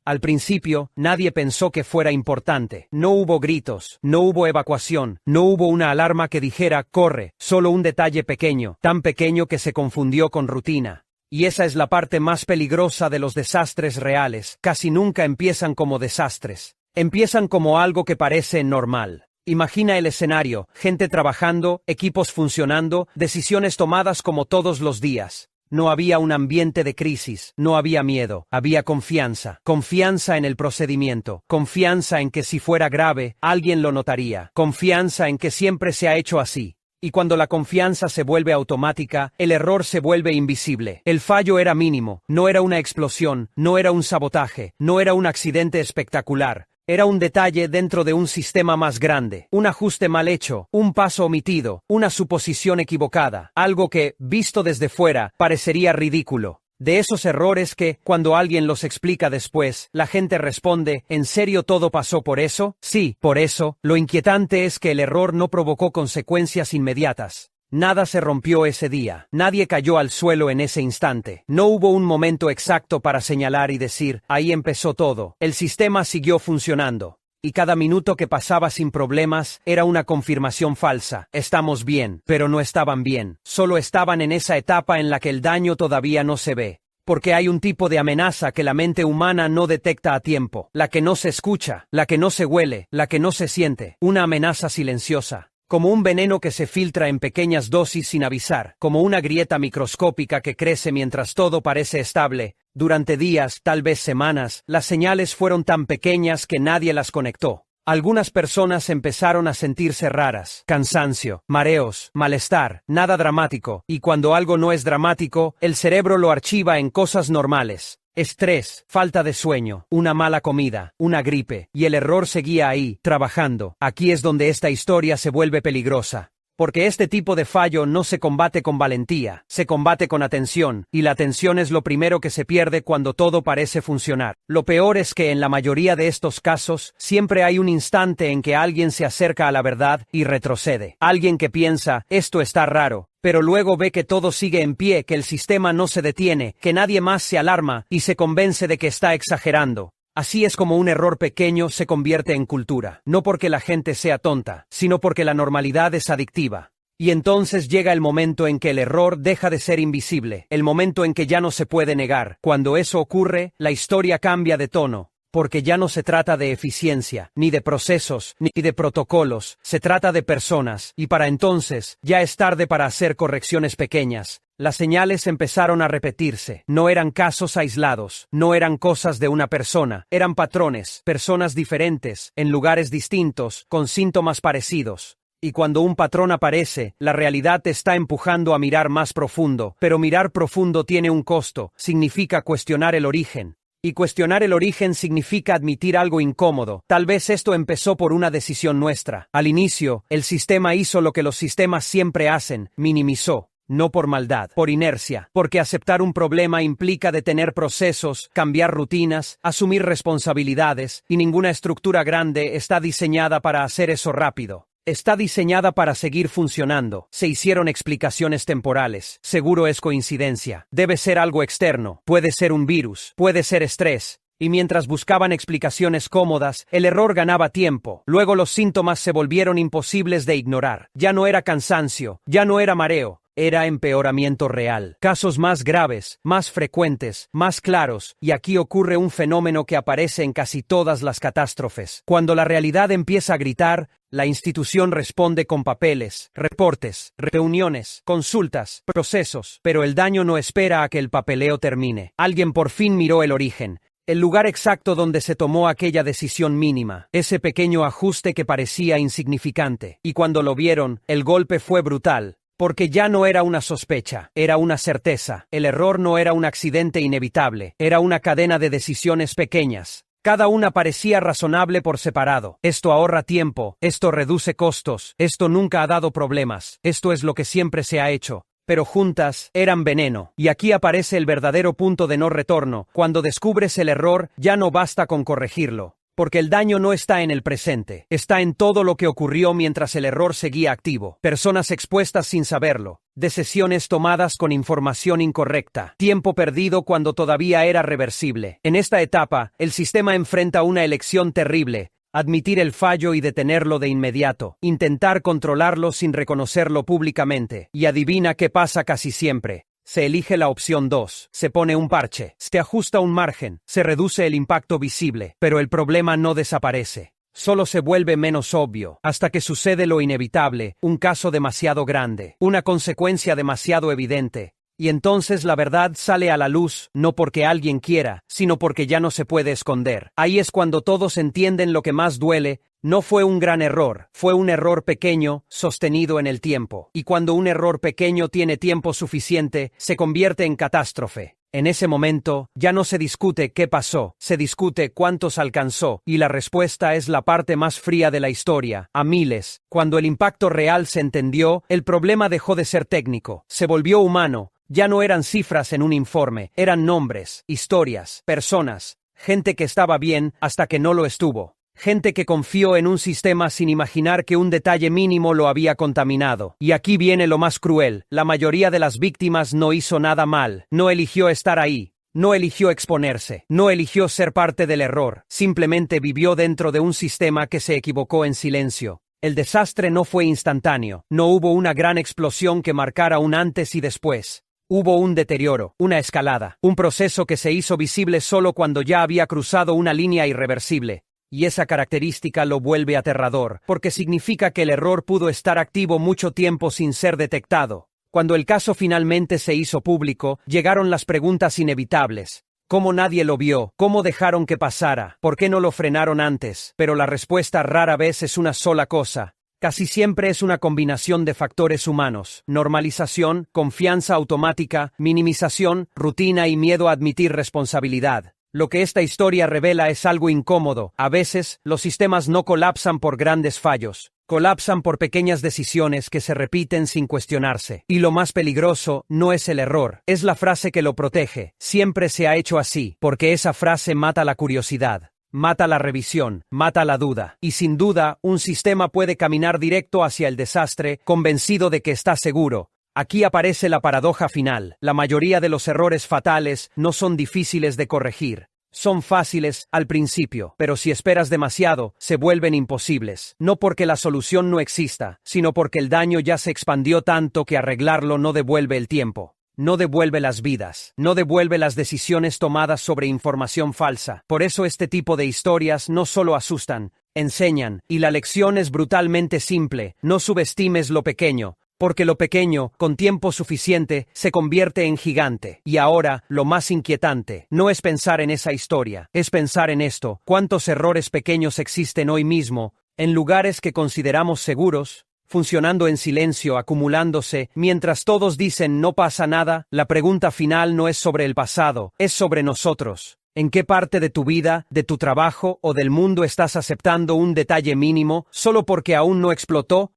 Al principio, nadie pensó que fuera importante. No hubo gritos, no hubo evacuación, no hubo una alarma que dijera «corre», solo un detalle pequeño, tan pequeño que se confundió con rutina. Y esa es la parte más peligrosa de los desastres reales. Casi nunca empiezan como desastres. Empiezan como algo que parece normal. Imagina el escenario, gente trabajando, equipos funcionando, decisiones tomadas como todos los días. No había un ambiente de crisis, no había miedo, había confianza. Confianza en el procedimiento, confianza en que si fuera grave, alguien lo notaría, confianza en que siempre se ha hecho así. Y cuando la confianza se vuelve automática, el error se vuelve invisible. El fallo era mínimo, no era una explosión, no era un sabotaje, no era un accidente espectacular. Era un detalle dentro de un sistema más grande, un ajuste mal hecho, un paso omitido, una suposición equivocada, algo que, visto desde fuera, parecería ridículo. De esos errores que, cuando alguien los explica después, la gente responde, ¿en serio todo pasó por eso? Sí, por eso. Lo inquietante es que el error no provocó consecuencias inmediatas. Nada se rompió ese día, nadie cayó al suelo en ese instante, no hubo un momento exacto para señalar y decir, ahí empezó todo, el sistema siguió funcionando. Y cada minuto que pasaba sin problemas era una confirmación falsa, estamos bien, pero no estaban bien, solo estaban en esa etapa en la que el daño todavía no se ve. Porque hay un tipo de amenaza que la mente humana no detecta a tiempo, la que no se escucha, la que no se huele, la que no se siente, una amenaza silenciosa. Como un veneno que se filtra en pequeñas dosis sin avisar, como una grieta microscópica que crece mientras todo parece estable. Durante días, tal vez semanas, las señales fueron tan pequeñas que nadie las conectó. Algunas personas empezaron a sentirse raras, cansancio, mareos, malestar, nada dramático, y cuando algo no es dramático, el cerebro lo archiva en cosas normales. Estrés, falta de sueño, una mala comida, una gripe, y el error seguía ahí, trabajando. Aquí es donde esta historia se vuelve peligrosa. Porque este tipo de fallo no se combate con valentía, se combate con atención, y la atención es lo primero que se pierde cuando todo parece funcionar. Lo peor es que en la mayoría de estos casos, siempre hay un instante en que alguien se acerca a la verdad y retrocede. Alguien que piensa, esto está raro, pero luego ve que todo sigue en pie, que el sistema no se detiene, que nadie más se alarma, y se convence de que está exagerando. Así es como un error pequeño se convierte en cultura, no porque la gente sea tonta, sino porque la normalidad es adictiva. Y entonces llega el momento en que el error deja de ser invisible, el momento en que ya no se puede negar. Cuando eso ocurre, la historia cambia de tono, porque ya no se trata de eficiencia, ni de procesos, ni de protocolos, se trata de personas, y para entonces, ya es tarde para hacer correcciones pequeñas. Las señales empezaron a repetirse, no eran casos aislados, no eran cosas de una persona, eran patrones, personas diferentes, en lugares distintos, con síntomas parecidos. Y cuando un patrón aparece, la realidad te está empujando a mirar más profundo, pero mirar profundo tiene un costo, significa cuestionar el origen. Y cuestionar el origen significa admitir algo incómodo. Tal vez esto empezó por una decisión nuestra. Al inicio, el sistema hizo lo que los sistemas siempre hacen, minimizó. No por maldad, por inercia, porque aceptar un problema implica detener procesos, cambiar rutinas, asumir responsabilidades, y ninguna estructura grande está diseñada para hacer eso rápido. Está diseñada para seguir funcionando. Se hicieron explicaciones temporales. Seguro es coincidencia. Debe ser algo externo. Puede ser un virus. Puede ser estrés. Y mientras buscaban explicaciones cómodas, el error ganaba tiempo. Luego los síntomas se volvieron imposibles de ignorar. Ya no era cansancio. Ya no era mareo. Era empeoramiento real. Casos más graves, más frecuentes, más claros, y aquí ocurre un fenómeno que aparece en casi todas las catástrofes. Cuando la realidad empieza a gritar, la institución responde con papeles, reportes, reuniones, consultas, procesos, pero el daño no espera a que el papeleo termine. Alguien por fin miró el origen. El lugar exacto donde se tomó aquella decisión mínima, ese pequeño ajuste que parecía insignificante. Y cuando lo vieron, el golpe fue brutal. Porque ya no era una sospecha, era una certeza. El error no era un accidente inevitable, era una cadena de decisiones pequeñas. Cada una parecía razonable por separado. Esto ahorra tiempo, esto reduce costos, esto nunca ha dado problemas, esto es lo que siempre se ha hecho. Pero juntas, eran veneno. Y aquí aparece el verdadero punto de no retorno. Cuando descubres el error, ya no basta con corregirlo. Porque el daño no está en el presente, está en todo lo que ocurrió mientras el error seguía activo. Personas expuestas sin saberlo, decisiones tomadas con información incorrecta, tiempo perdido cuando todavía era reversible. En esta etapa, el sistema enfrenta una elección terrible: admitir el fallo y detenerlo de inmediato, intentar controlarlo sin reconocerlo públicamente. Y adivina qué pasa casi siempre. Se elige la opción 2, se pone un parche, se ajusta un margen, se reduce el impacto visible, pero el problema no desaparece. Solo se vuelve menos obvio, hasta que sucede lo inevitable, un caso demasiado grande, una consecuencia demasiado evidente. Y entonces la verdad sale a la luz, no porque alguien quiera, sino porque ya no se puede esconder. Ahí es cuando todos entienden lo que más duele: no fue un gran error, fue un error pequeño, sostenido en el tiempo. Y cuando un error pequeño tiene tiempo suficiente, se convierte en catástrofe. En ese momento, ya no se discute qué pasó, se discute cuántos alcanzó, y la respuesta es la parte más fría de la historia: a miles. Cuando el impacto real se entendió, el problema dejó de ser técnico, se volvió humano. Ya no eran cifras en un informe, eran nombres, historias, personas, gente que estaba bien hasta que no lo estuvo. Gente que confió en un sistema sin imaginar que un detalle mínimo lo había contaminado. Y aquí viene lo más cruel: la mayoría de las víctimas no hizo nada mal, no eligió estar ahí, no eligió exponerse, no eligió ser parte del error, simplemente vivió dentro de un sistema que se equivocó en silencio. El desastre no fue instantáneo, no hubo una gran explosión que marcara un antes y después. Hubo un deterioro, una escalada, un proceso que se hizo visible solo cuando ya había cruzado una línea irreversible. Y esa característica lo vuelve aterrador, porque significa que el error pudo estar activo mucho tiempo sin ser detectado. Cuando el caso finalmente se hizo público, llegaron las preguntas inevitables: ¿cómo nadie lo vio? ¿Cómo dejaron que pasara? ¿Por qué no lo frenaron antes? Pero la respuesta rara vez es una sola cosa. Casi siempre es una combinación de factores humanos: normalización, confianza automática, minimización, rutina y miedo a admitir responsabilidad. Lo que esta historia revela es algo incómodo: a veces, los sistemas no colapsan por grandes fallos, colapsan por pequeñas decisiones que se repiten sin cuestionarse. Y lo más peligroso no es el error, es la frase que lo protege: siempre se ha hecho así, porque esa frase mata la curiosidad. Mata la revisión, mata la duda. Y sin duda, un sistema puede caminar directo hacia el desastre, convencido de que está seguro. Aquí aparece la paradoja final: la mayoría de los errores fatales no son difíciles de corregir. Son fáciles al principio, pero si esperas demasiado, se vuelven imposibles. No porque la solución no exista, sino porque el daño ya se expandió tanto que arreglarlo no devuelve el tiempo. No devuelve las vidas, no devuelve las decisiones tomadas sobre información falsa. Por eso este tipo de historias no solo asustan, enseñan, y la lección es brutalmente simple: no subestimes lo pequeño, porque lo pequeño, con tiempo suficiente, se convierte en gigante. Y ahora, lo más inquietante, no es pensar en esa historia, es pensar en esto: ¿cuántos errores pequeños existen hoy mismo, en lugares que consideramos seguros, funcionando en silencio, acumulándose, mientras todos dicen no pasa nada? La pregunta final no es sobre el pasado, es sobre nosotros. ¿En qué parte de tu vida, de tu trabajo o del mundo estás aceptando un detalle mínimo solo porque aún no explotó?